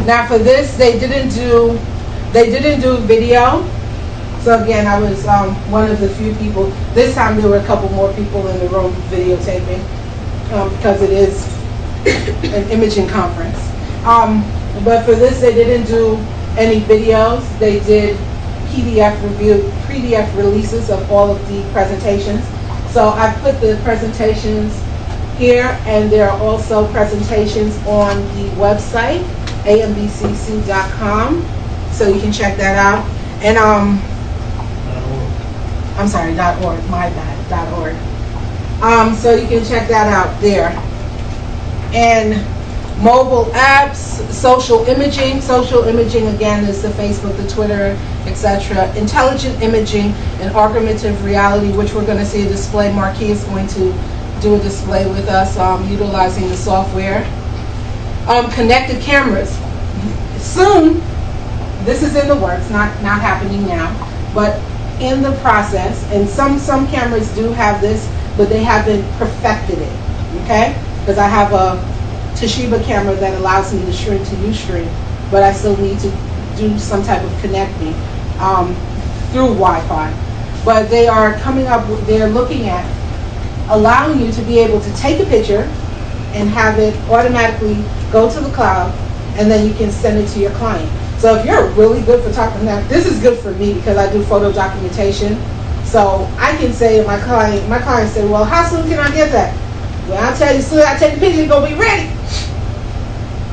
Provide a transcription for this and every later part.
Now for this, they didn't do video. So again, I was one of the few people. This time there were a couple more people in the room videotaping because it is an imaging conference. But for this, they didn't do any videos. They did PDF releases of all of the presentations. So I put the presentations here, and there are also presentations on the website, ambcc.com. So you can check that out. And I'm sorry, .org, my bad, .org. So you can check that out there. And mobile apps, social imaging. Social imaging, again, is the Facebook, the Twitter, etc. Intelligent imaging and augmented reality, which we're going to see a display. Marquis is going to do a display with us utilizing the software. Connected cameras. Soon, this is in the works, not happening now, but in the process, and some cameras do have this, but they haven't perfected it, okay? Because I have a Toshiba camera that allows me to shrink to Ustream, but I still need to do some type of connecting through Wi-Fi. But they are coming up, they're looking at allowing you to be able to take a picture and have it automatically go to the cloud, and then you can send it to your client. So if you're a really good photographer, now this is good for me because I do photo documentation. So I can say to my client said, well, how soon can I get that? Well, I'll tell you, as soon as I take the picture, it's gonna be ready.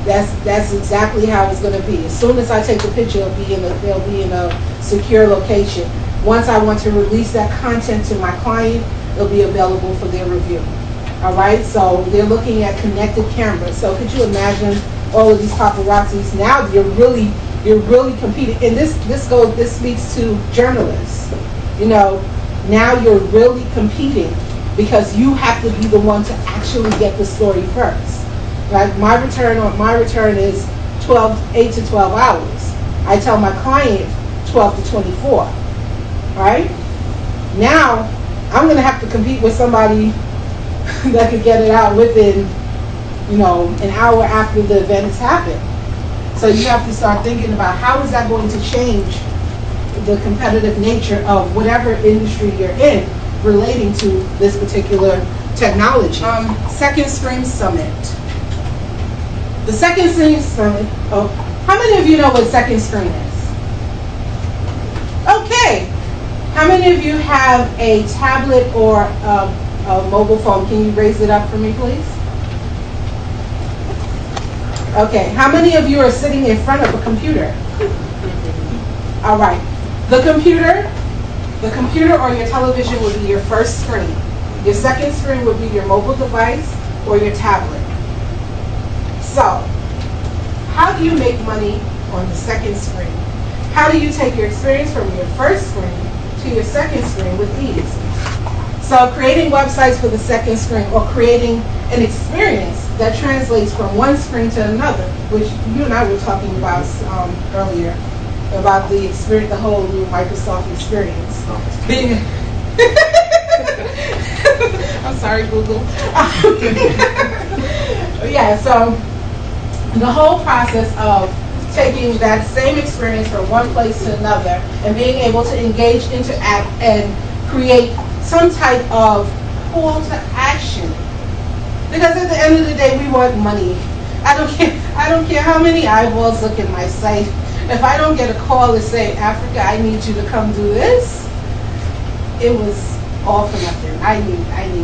That's exactly how it's gonna be. As soon as I take the picture, they'll be in a secure location. Once I want to release that content to my client, it'll be available for their review. All right, so they're looking at connected cameras. So could you imagine all of these paparazzis? Now you're really competing, and this speaks to journalists. You know, now you're really competing because you have to be the one to actually get the story first. Like my return is 8 to 12 hours. I tell my client 12 to 24. Right? Now I'm going to have to compete with somebody that could get it out within, an hour after the event has happened. So you have to start thinking about how is that going to change the competitive nature of whatever industry you're in relating to this particular technology. Second Screen Summit. The Second Screen Summit, how many of you know what Second Screen is? Okay. How many of you have a tablet or a mobile phone? Can you raise it up for me, please? Okay. How many of you are sitting in front of a computer? All right. The computer or your television would be your first screen. Your second screen would be your mobile device or your tablet. So, how do you make money on the second screen? How do you take your experience from your first screen to your second screen with ease? So, creating websites for the second screen or creating an experience that translates from one screen to another, which you and I were talking about earlier, about the experience, the whole new Microsoft experience. Being I'm sorry, Google. Yeah, so the whole process of taking that same experience from one place to another and being able to engage, interact, and create some type of call to action. Because at the end of the day, we want money. I don't care how many eyeballs look at my site. If I don't get a call to say, Africa, I need you to come do this, it was all for nothing. I need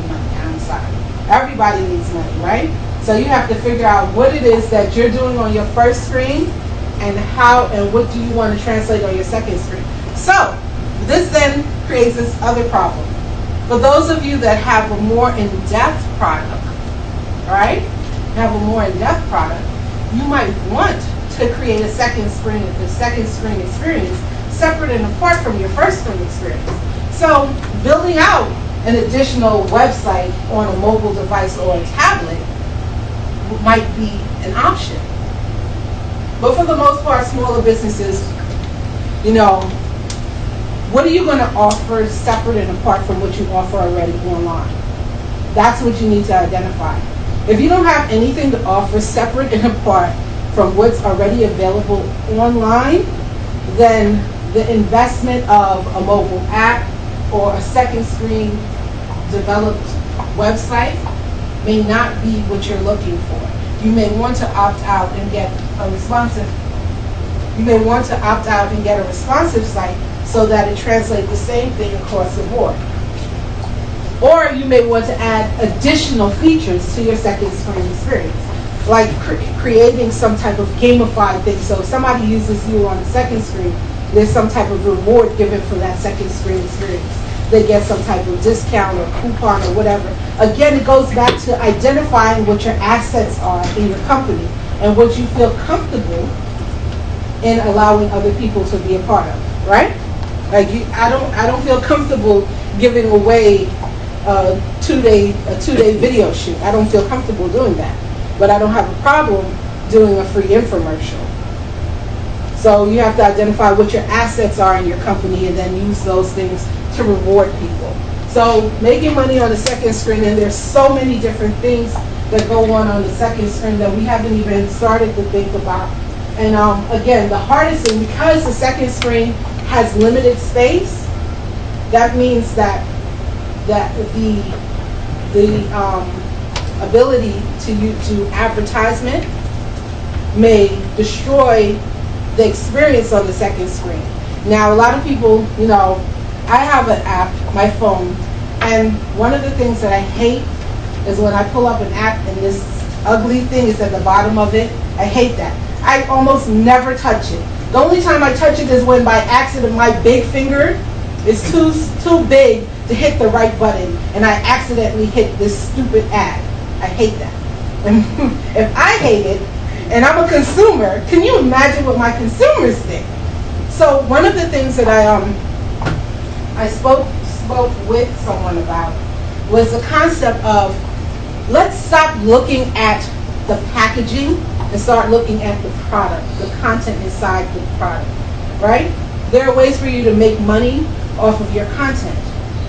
money. I'm sorry. Everybody needs money, right? So you have to figure out what it is that you're doing on your first screen and how and what do you want to translate on your second screen. So this then creates this other problem. For those of you that have a more in-depth product, right? Have a more in-depth product, you might want to create a second screen experience separate and apart from your first screen experience. So building out an additional website on a mobile device or a tablet might be an option. But for the most part, smaller businesses, what are you going to offer separate and apart from what you offer already online? That's what you need to identify. If you don't have anything to offer separate and apart from what's already available online, then the investment of a mobile app or a second screen developed website may not be what you're looking for. You may want to opt out and get a responsive. You may want to opt out and get a responsive site so that it translates the same thing across the board. Or you may want to add additional features to your second screen experience, like creating some type of gamified thing. So if somebody uses you on the second screen, there's some type of reward given for that second screen experience. They get some type of discount or coupon or whatever. Again, it goes back to identifying what your assets are in your company and what you feel comfortable in allowing other people to be a part of, right? Like I don't feel comfortable giving away a two-day video shoot. I don't feel comfortable doing that, but I don't have a problem doing a free infomercial. So you have to identify what your assets are in your company and then use those things to reward people. So making money on the second screen, and there's so many different things that go on the second screen that we haven't even started to think about. And again, the hardest thing, because the second screen has limited space, that means that the ability to advertisement may destroy the experience on the second screen. Now, a lot of people, I have an app, my phone, and one of the things that I hate is when I pull up an app and this ugly thing is at the bottom of it. I hate that. I almost never touch it. The only time I touch it is when by accident my big finger is too big to hit the right button and I accidentally hit this stupid ad. I hate that. And if I hate it and I'm a consumer, can you imagine what my consumers think? So one of the things that I spoke with someone about was the concept of, let's stop looking at the packaging and start looking at the product, the content inside the product, right? There are ways for you to make money off of your content,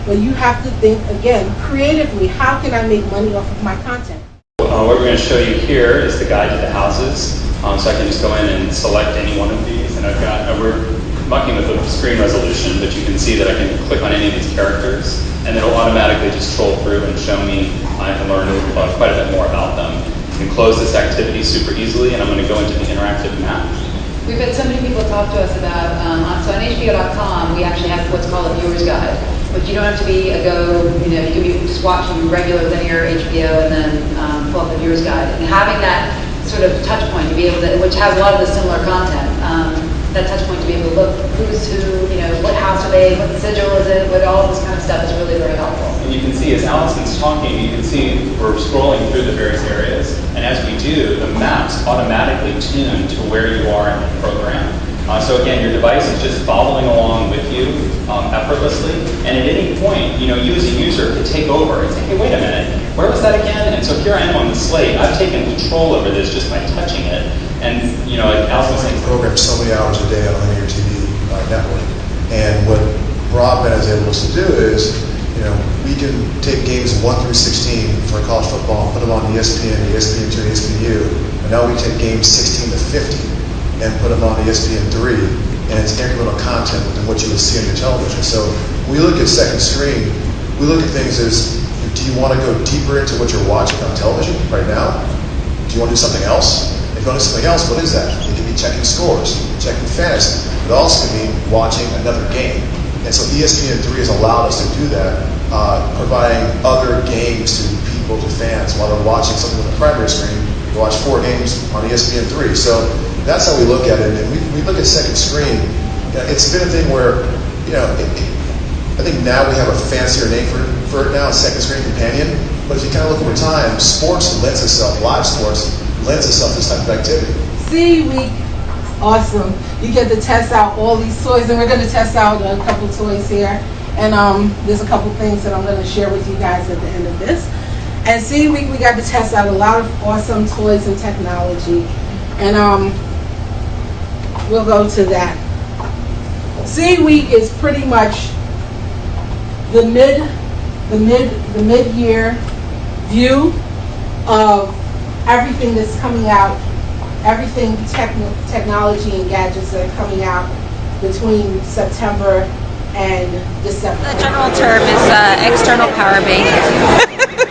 but you have to think, again, creatively, how can I make money off of my content? What we're going to show you here is the guide to the houses. So I can just go in and select any one of these, and we're mucking with the screen resolution, but you can see that I can click on any of these characters, and it'll automatically just troll through and show me. I can learn quite a bit more about them. You can close this activity super easily, and I'm going to go into the interactive map. We've had so many people talk to us about, so on HBO.com, we actually have what's called a viewer's guide, but you don't have to be you can be just watching regular linear HBO and then pull up the viewer's guide. And having that sort of touch point to be able to, which has a lot of the similar content, that touch point to be able to look who's who, what house are they, what sigil is it, what all this kind of stuff is really very helpful. And you can see as Allison's talking, you can see we're scrolling through the various areas, and as we do, the maps automatically tune to where you are in the program. So again, your device is just following along with you effortlessly, and at any point, you as a user could take over and say, hey, wait a minute, where was that again? And so here I am on the slate. I've taken control over this just by touching it. And like Allison was saying, program so many hours a day on a linear TV network. And what broadband is able to do is, we can take games 1 through 16 for college football, put them on ESPN, ESPN2, ESPNU, and now we take games 16 to 50 and put them on ESPN3, and it's incremental content within what you would see on your television. So we look at second screen, we look at things as, do you want to go deeper into what you're watching on television right now? Do you want to do something else? If you want to do something else, what is that? It can be checking scores, checking fantasy. It also can mean watching another game. And so ESPN3 has allowed us to do that, providing other games to people, to fans, while they're watching something on the primary screen. You watch 4 games on ESPN3. So that's how we look at it. And we look at second screen. It's been a thing where, I think now we have a fancier name for it now, second screen companion. But if you kind of look over time, sports lends itself, live sports lends itself to this type of activity. CE Week, awesome. You get to test out all these toys, and we're going to test out a couple toys here. And there's a couple things that I'm going to share with you guys at the end of this. And CE Week, we got to test out a lot of awesome toys and technology. And we'll go to that. CE Week is pretty much the mid-year view of everything that's coming out everything technology and gadgets that are coming out between September and December. The general term is external power bank.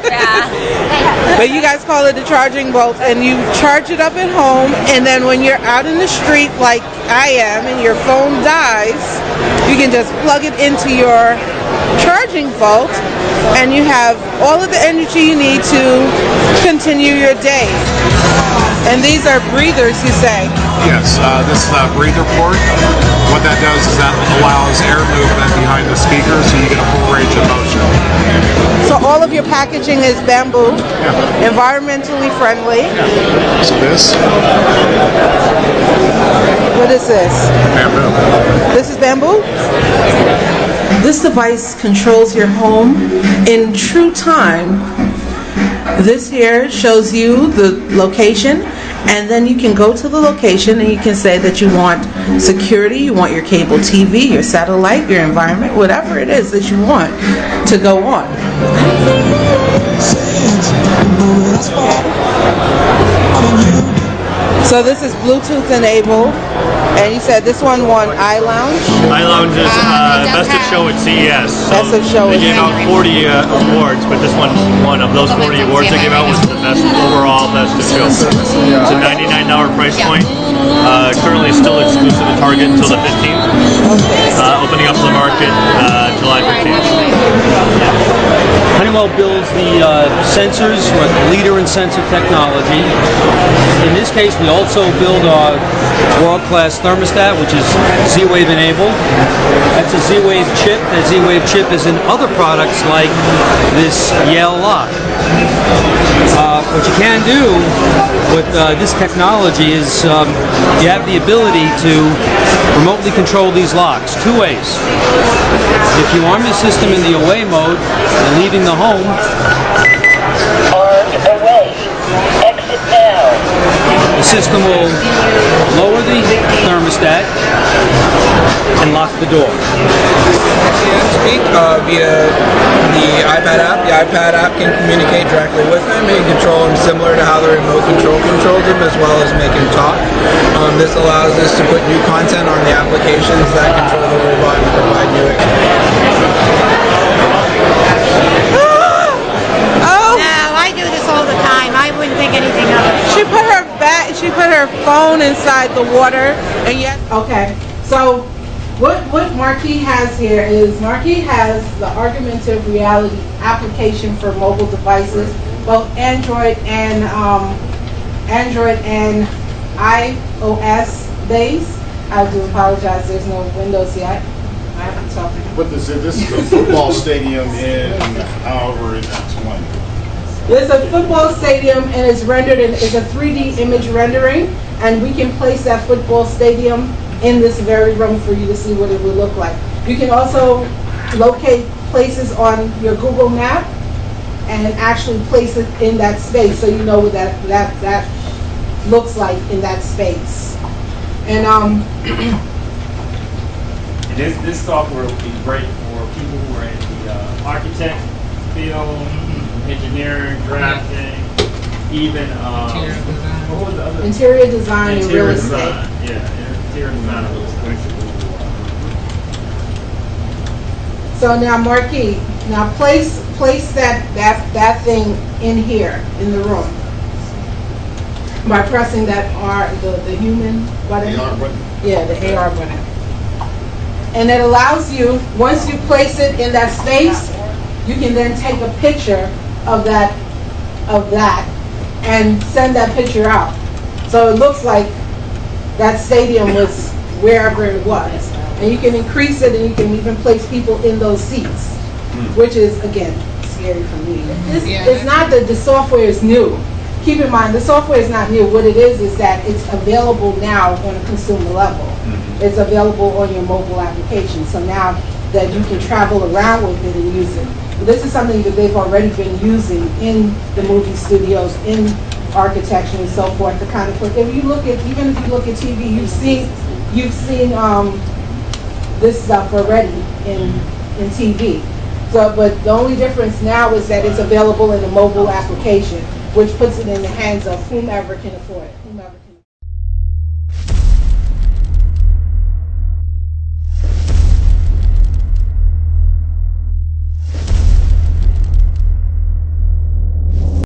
Yeah. But you guys call it the charging bolt, and you charge it up at home, and then when you're out in the street like I am and your phone dies, you can just plug it into your charging bolt and you have all of the energy you need to continue your day. And these are breathers, you say? Yes, this is a breather port. What that does is that allows air movement behind the speaker so you get a full range of motion. So all of your packaging is bamboo, environmentally friendly. So this? What is this? Bamboo. This is bamboo? This device controls your home in true time. This here shows you the location, and then you can go to the location and you can say that you want security, you want your cable TV, your satellite, your environment, whatever it is that you want to go on. So this is Bluetooth enabled, and you said this one won iLounge? iLounge is Best of Show at CES. Best of Show They at gave out 40 awards, but this one of those 40 awards they gave out was the best overall Best of Show. It's a $99 price point. Currently still exclusive to Target until the 15th. Opening up to the market July 15th. Honeywell builds the sensors, we're the leader in sensor technology. In this case, we also build our world-class thermostat, which is Z-Wave enabled. That's a Z-Wave chip. That Z-Wave chip is in other products like this Yale lock. What you can do with this technology is you have the ability to remotely control these locks two ways. If you arm your system in the away mode and leaving the home, armed away. Exit now. the system will lower the thermostat and lock the door. Speak via the iPad app. The iPad app can communicate directly with him and control him similar to how the remote control controls him, as well as make him talk. This allows us to put new content on the applications that control the robot and provide new No, I do this all the time. I wouldn't think anything of it. She put her phone inside the water, and yet. Okay, so what Marquis has here is Marquis has the augmented reality application for mobile devices, both Android and iOS based. I do apologize, there's no Windows yet. I haven't talked to What this is a football stadium in however it's one. There's a football stadium and it's rendered in, it's a 3D image rendering, and we can place that football stadium in this very room for you to see what it would look like. You can also locate places on your Google map and actually place it in that space so you know what that looks like in that space. And this software would be great for people who are in the architect field, engineering, drafting, even what was the other? Interior design and real estate. Yeah, interior design and real estate. So now Marquis, now place that thing in here in the room by pressing that R, the human button. The R button? Yeah, the AR button. And it allows you, once you place it in that space, you can then take a picture of that and send that picture out. So it looks like that stadium was wherever it was. And you can increase it and you can even place people in those seats, which is, again, scary for me. It's not that the software is new. Keep in mind, the software is not new. What it is that it's available now on a consumer level. It's available on your mobile application. So now that you can travel around with it and use it. But this is something that they've already been using in the movie studios, in architecture and so forth. To kind of put, if you look at TV, you've seen this stuff already in TV. So, but the only difference now is that it's available in a mobile application, which puts it in the hands of whomever can afford it.